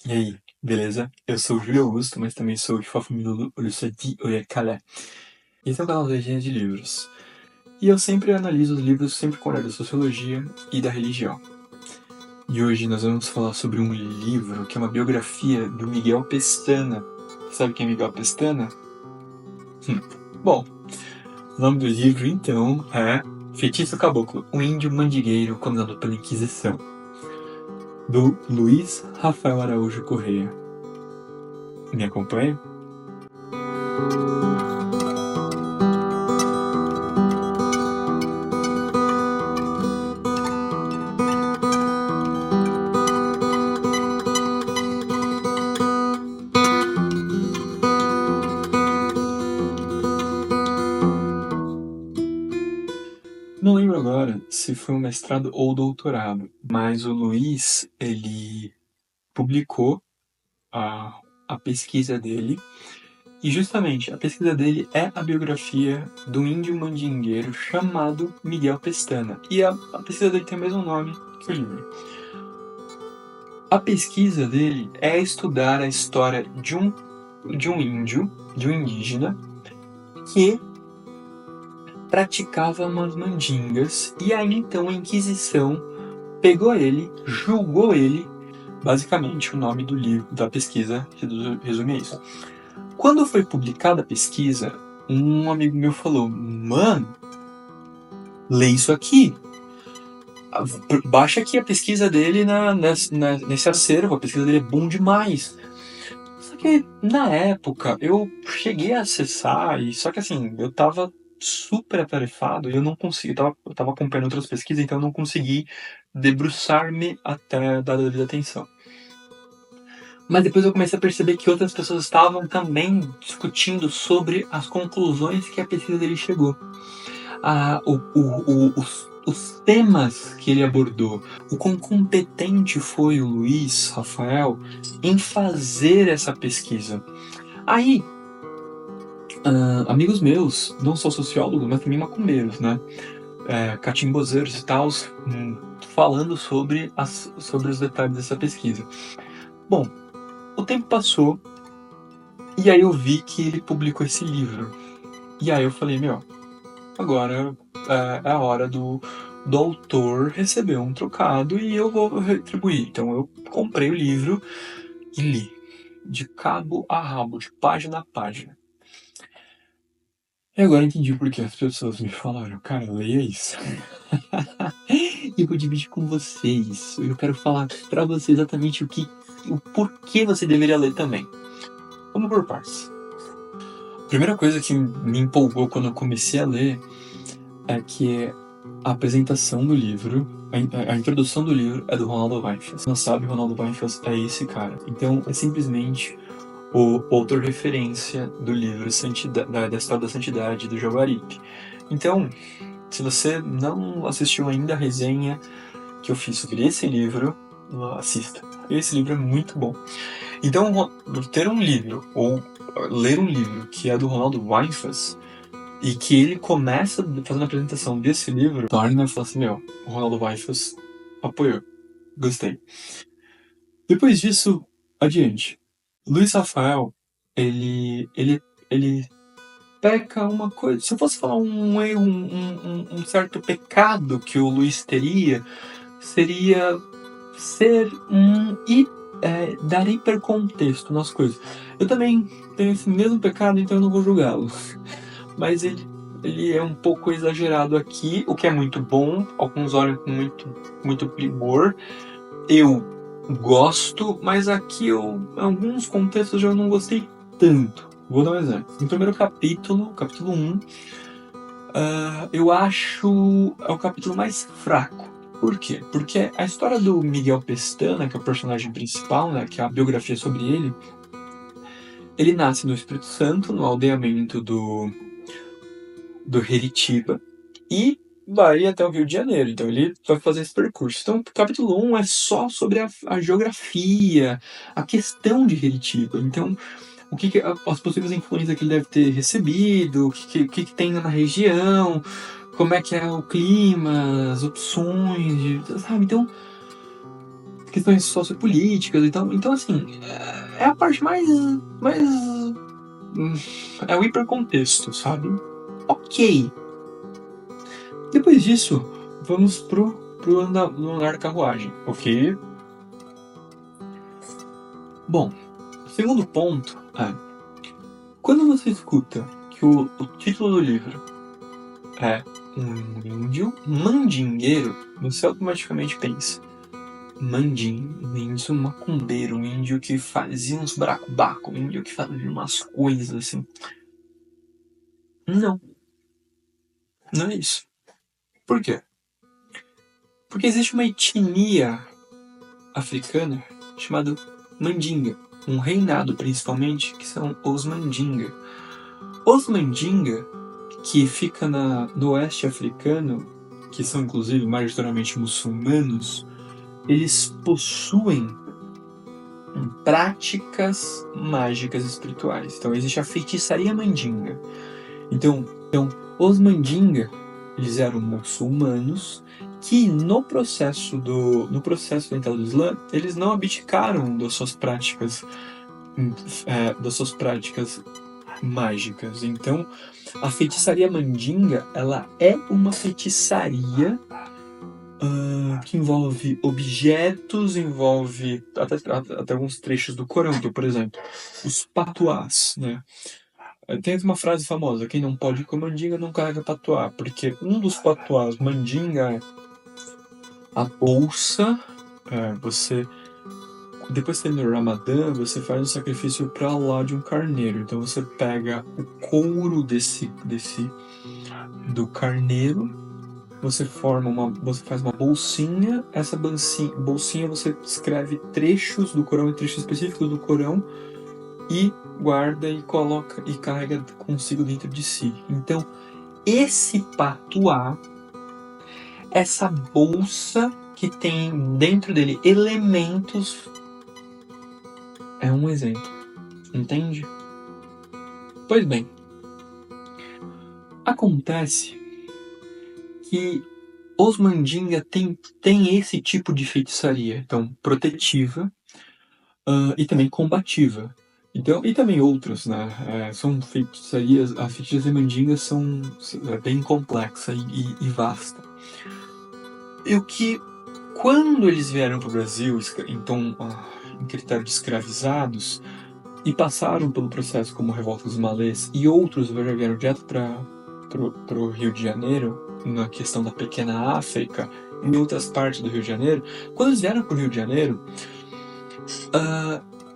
E aí, beleza? Eu sou o Júlio Augusto, mas também sou o Fafaminulo Olusati Oyekala. Esse é o canal da Resenha de Livros. E eu sempre analiso os livros sempre com olhar da sociologia e da religião. E hoje nós vamos falar sobre um livro que é uma biografia do Miguel Pestana. Sabe quem é Miguel Pestana? Bom, o nome do livro então é Feitiço Caboclo, um índio mandigueiro condenado pela Inquisição, do Luiz Rafael Araújo Correia. Me acompanha? Não lembro agora se foi um mestrado ou doutorado, mas o Luiz, ele publicou a pesquisa dele, e justamente a pesquisa dele é a biografia do índio mandingueiro chamado Miguel Pestana. E a pesquisa dele tem o mesmo nome que o livro. A pesquisa dele é estudar a história de um índio, de um indígena, que praticava umas mandingas, e aí então a Inquisição pegou ele, julgou ele. Basicamente, o nome do livro, da pesquisa, resume isso. Quando foi publicada a pesquisa, um amigo meu falou: mano, lê isso aqui. Baixa aqui a pesquisa dele nesse acervo, a pesquisa dele é bom demais. Só que, na época, eu cheguei a acessar, só que assim, eu tava super atarefado e eu não consegui, eu tava acompanhando outras pesquisas, então eu não consegui debruçar-me até dar a devida atenção. Mas depois eu comecei a perceber que outras pessoas estavam também discutindo sobre as conclusões que a pesquisa dele chegou. Os temas que ele abordou, o quão competente foi o Luiz Rafael em fazer essa pesquisa. Aí, amigos meus, não só sociólogos, mas também macumbeiros, né? Catimbozeiros e tal, falando sobre os detalhes dessa pesquisa. Bom, o tempo passou e aí eu vi que ele publicou esse livro. E aí eu falei, agora é a hora do autor receber um trocado e eu vou retribuir. Então eu comprei o livro e li, de cabo a rabo, de página a página. E agora eu entendi por que as pessoas me falaram, cara, leia isso. E eu vou dividir com vocês. Eu quero falar pra você exatamente o porquê você deveria ler também. Vamos por partes. A primeira coisa que me empolgou quando eu comecei a ler é que a apresentação do livro, a introdução do livro é do Ronaldo Weinfels. Se não sabe, Ronaldo Weinfels é esse cara. Então é simplesmente o autor referência do livro da História da Santidade do Jaguaribe. Então, se você não assistiu ainda a resenha que eu fiz sobre esse livro, assista. Esse livro é muito bom. Então, ter um livro, ou ler um livro que é do Ronaldo Weinfels, e que ele começa fazendo a apresentação desse livro, torna e fala assim, o Ronaldo Weinfels apoiou. Gostei. Depois disso, adiante. Luiz Rafael, ele peca uma coisa. Se eu fosse falar um erro, um certo pecado que o Luiz teria, seria dar hipercontexto nas coisas. Eu também tenho esse mesmo pecado, então eu não vou julgá-lo. Mas ele é um pouco exagerado aqui, o que é muito bom. Alguns olham com muito primor. Eu gosto, mas aqui em alguns contextos eu não gostei tanto. Vou dar um exemplo. No primeiro capítulo 1, eu acho é o capítulo mais fraco. Por quê? Porque a história do Miguel Pestana, que é o personagem principal, né, que é a biografia sobre ele nasce no Espírito Santo, no aldeamento do Heritiba, e vai até o Rio de Janeiro. Então ele vai fazer esse percurso. Então o capítulo 1 é só sobre a geografia, a questão de Heritiba. Então o que as possíveis influências que ele deve ter recebido, o que tem na região, como é que é o clima, as opções, sabe? Então questões sociopolíticas e tal. Então, assim, é a parte mais é o hipercontexto, sabe? Ok. Depois disso, vamos pro andar da carruagem, ok? Bom, segundo ponto é, quando você escuta que o título do livro é um índio mandingueiro, você automaticamente pensa, um índio macumbeiro, um índio que fazia uns baracubaco, um índio que fazia umas coisas assim. Não. Não é isso. Por quê? Porque existe uma etnia africana chamada Mandinga. Um reinado, principalmente, que são os Mandinga. Os Mandinga, que fica no oeste africano, que são inclusive majoritariamente muçulmanos, eles possuem práticas mágicas espirituais. Então existe a feitiçaria Mandinga. Então os Mandinga, eles eram muçulmanos que no processo da entrada do Islã, eles não abdicaram das suas práticas mágicas. Então, a feitiçaria Mandinga, ela é uma feitiçaria que envolve objetos, envolve até alguns trechos do Corão, então, por exemplo, os patuás, né? Tem uma frase famosa, quem não pode com mandinga não carrega patuá, porque um dos patuás mandinga é a bolsa, você, depois que termina o Ramadã, você faz um sacrifício para Allah de um carneiro, então você pega o couro do carneiro, você faz uma bolsinha, essa bolsinha você escreve trechos do Corão, trechos específicos do Corão, e guarda e coloca e carrega consigo dentro de si. Então, esse patuá, essa bolsa que tem dentro dele elementos, é um exemplo. Entende? Pois bem, acontece que os mandinga tem esse tipo de feitiçaria, então protetiva e também combativa. Então, e também outros, né? São feitiçarias, a feitiçaria mandinga são bem complexa e vasta. E o que, quando eles vieram para o Brasil, então, em critério de escravizados, e passaram pelo processo como Revolta dos Malês, e outros já vieram direto para o Rio de Janeiro, na questão da Pequena África, em outras partes do Rio de Janeiro, quando eles vieram para o Rio de Janeiro,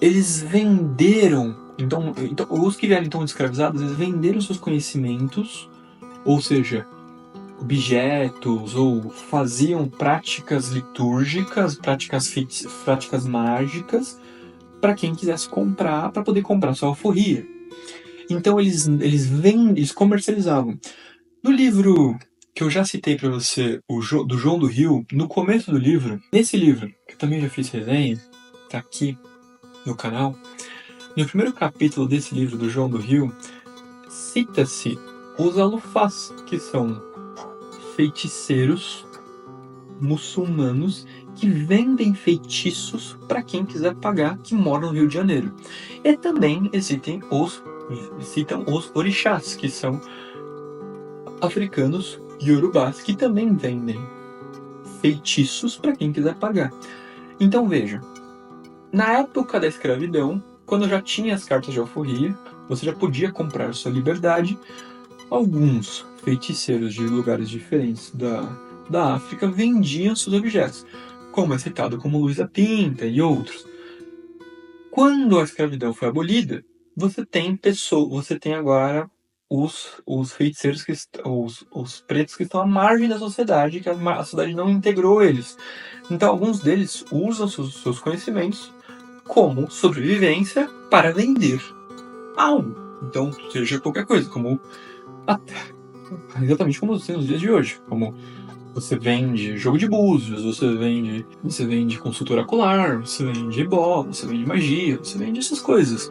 eles venderam, então os que vieram então escravizados, eles venderam seus conhecimentos, ou seja, objetos, ou faziam práticas litúrgicas, práticas mágicas, para quem quisesse comprar, para poder comprar sua alforria. Então eles comercializavam. No livro que eu já citei para você, do João do Rio, no começo do livro, nesse livro, que eu também já fiz resenha, tá aqui no canal, no primeiro capítulo desse livro do João do Rio, cita-se os alufás, que são feiticeiros muçulmanos que vendem feitiços para quem quiser pagar, que mora no Rio de Janeiro. E também citam os orixás, que são africanos iorubás, que também vendem feitiços para quem quiser pagar. Então veja, na época da escravidão, quando já tinha as cartas de alforria, você já podia comprar sua liberdade. Alguns feiticeiros de lugares diferentes da África vendiam seus objetos, como é citado como Luísa Pinta e outros. Quando a escravidão foi abolida, você tem agora os feiticeiros, os pretos que estão à margem da sociedade, que a sociedade não integrou eles. Então alguns deles usam seus conhecimentos como sobrevivência para vender algo. Então, seja qualquer coisa, como exatamente como você nos dias de hoje, como você vende jogo de búzios, você vende consultor ocular, você vende ebó, você vende magia, você vende essas coisas.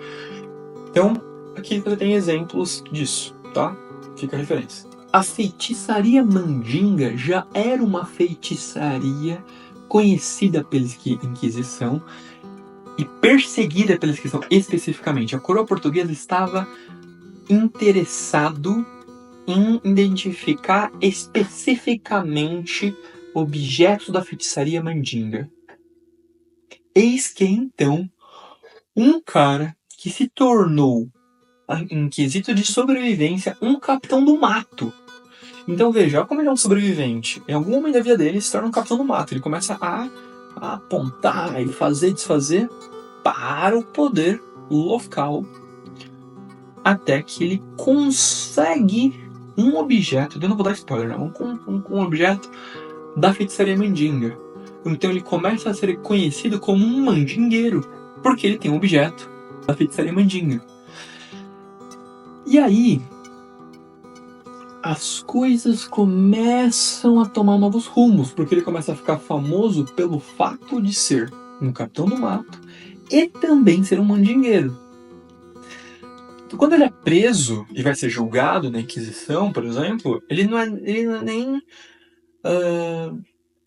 Então, aqui você tem exemplos disso, tá? Fica a referência. A feitiçaria mandinga já era uma feitiçaria conhecida pela Inquisição e perseguida pela Inquisição especificamente. A coroa portuguesa estava interessado em identificar especificamente objetos da feitiçaria mandinga. Eis que, então, um cara que se tornou, em quesito de sobrevivência, um capitão do mato. Então veja, olha como ele é um sobrevivente. Em algum momento da vida dele, ele se torna um capitão do mato. Ele começa a apontar e fazer, desfazer para o poder local. Até que ele consegue um objeto, eu não vou dar spoiler, não, um objeto da feitiçaria mandinga. Então ele começa a ser conhecido como um mandingueiro, porque ele tem um objeto da feitiçaria mandinga. E aí, as coisas começam a tomar novos rumos, porque ele começa a ficar famoso pelo fato de ser um capitão do mato e também ser um mandingueiro. Então, quando ele é preso e vai ser julgado na Inquisição, por exemplo, ele não é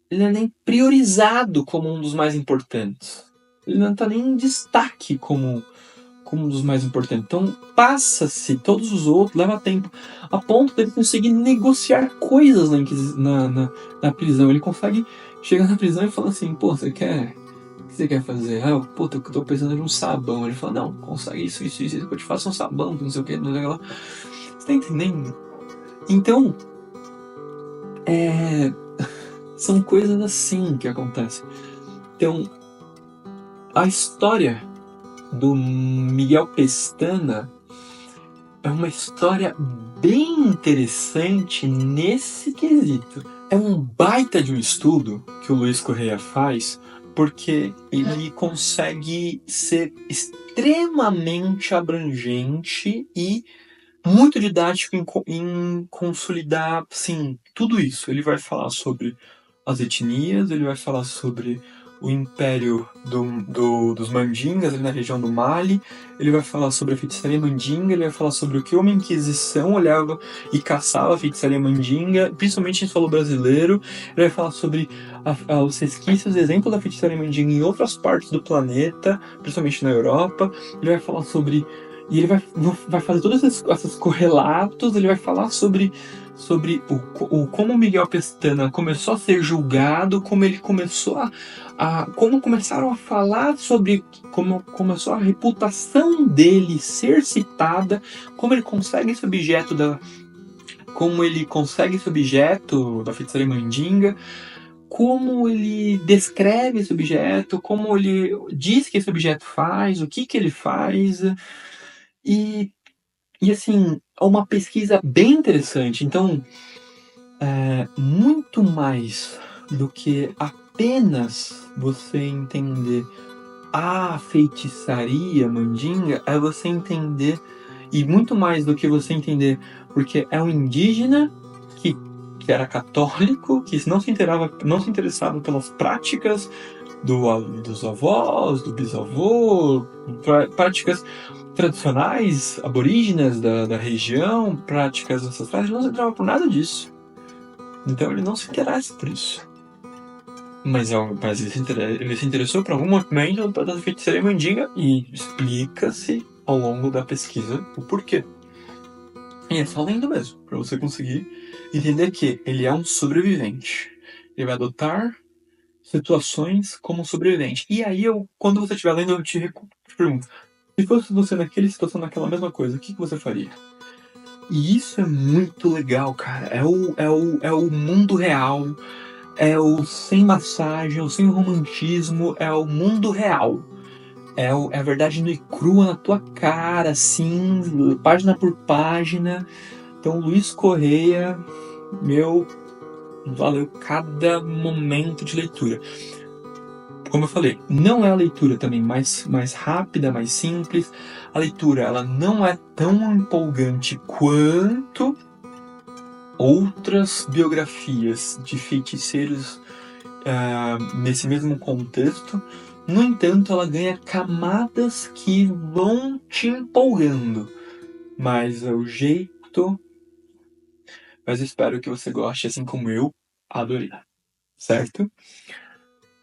nem priorizado como um dos mais importantes. Ele não está nem em destaque como um dos mais importantes. Então passa-se todos os outros, leva tempo, a ponto dele conseguir negociar coisas na prisão. Ele consegue chegar na prisão e falar assim, pô, o que você quer fazer? Eu tô precisando de um sabão. Ele fala, não, consegue isso, eu te faço um sabão, não sei o que, não sei o que lá. Você tá entendendo? Então, são coisas assim que acontecem. Então, a história do Miguel Pestana é uma história bem interessante nesse quesito. É um baita de um estudo que o Luiz Correia faz, porque ele consegue ser extremamente abrangente e muito didático em consolidar, sim, tudo isso. Ele vai falar sobre as etnias, ele vai falar sobre o império dos mandingas ali na região do Mali, ele vai falar sobre a feitiçaria mandinga, ele vai falar sobre o que uma Inquisição olhava e caçava a feitiçaria mandinga, principalmente em solo brasileiro, ele vai falar sobre os resquícios, exemplo da feitiçaria mandinga em outras partes do planeta, principalmente na Europa, ele vai falar sobre... E ele vai fazer todos esses correlatos, ele vai falar sobre como Miguel Pestana começou a ser julgado, como ele começou como começaram a falar sobre como começou a reputação dele ser citada, como ele consegue esse objeto da feitiçaria mandinga, como ele descreve esse objeto, como ele diz que esse objeto faz, o que ele faz, e assim, é uma pesquisa bem interessante. Então, muito mais do que apenas você entender a feitiçaria mandinga, é você entender, e muito mais do que você entender, porque é um indígena que era católico, que não se interessava pelas práticas dos avós, do bisavô, práticas tradicionais, aborígenes da região, práticas ancestrais, ele não se interessava por nada disso. Então ele não se interessa por isso. Mas ele se interessou por algum momento da feitiçaria mandinga e explica-se ao longo da pesquisa o porquê. E é só lendo mesmo, para você conseguir entender que ele é um sobrevivente. Ele vai adotar situações como um sobrevivente. E aí, quando você estiver lendo, eu te pergunto, se fosse você naquela situação, naquela mesma coisa, o que você faria? E isso é muito legal, cara. É o mundo real. É o sem massagem, o sem romantismo. É o mundo real. É a verdade nua e crua na tua cara, assim, página por página. Então, Luiz Correia, valeu cada momento de leitura. Como eu falei, não é a leitura também mais rápida, mais simples. A leitura ela não é tão empolgante quanto outras biografias de feiticeiros nesse mesmo contexto. No entanto, ela ganha camadas que vão te empolgando. Mas é o jeito... Mas espero que você goste, assim como eu adorei. Certo?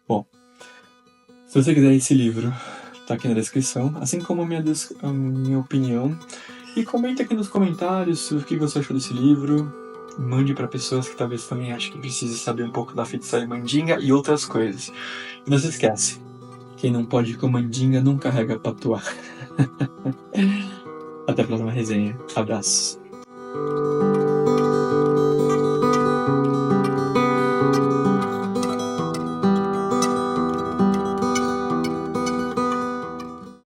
Bom, se você quiser esse livro, tá aqui na descrição, assim como a minha opinião. E comenta aqui nos comentários o que você achou desse livro. Mande para pessoas que talvez também achem que precise saber um pouco da feitiçaria mandinga e outras coisas. E não se esquece, quem não pode ir com mandinga não carrega patuá. Até a próxima resenha. Abraços.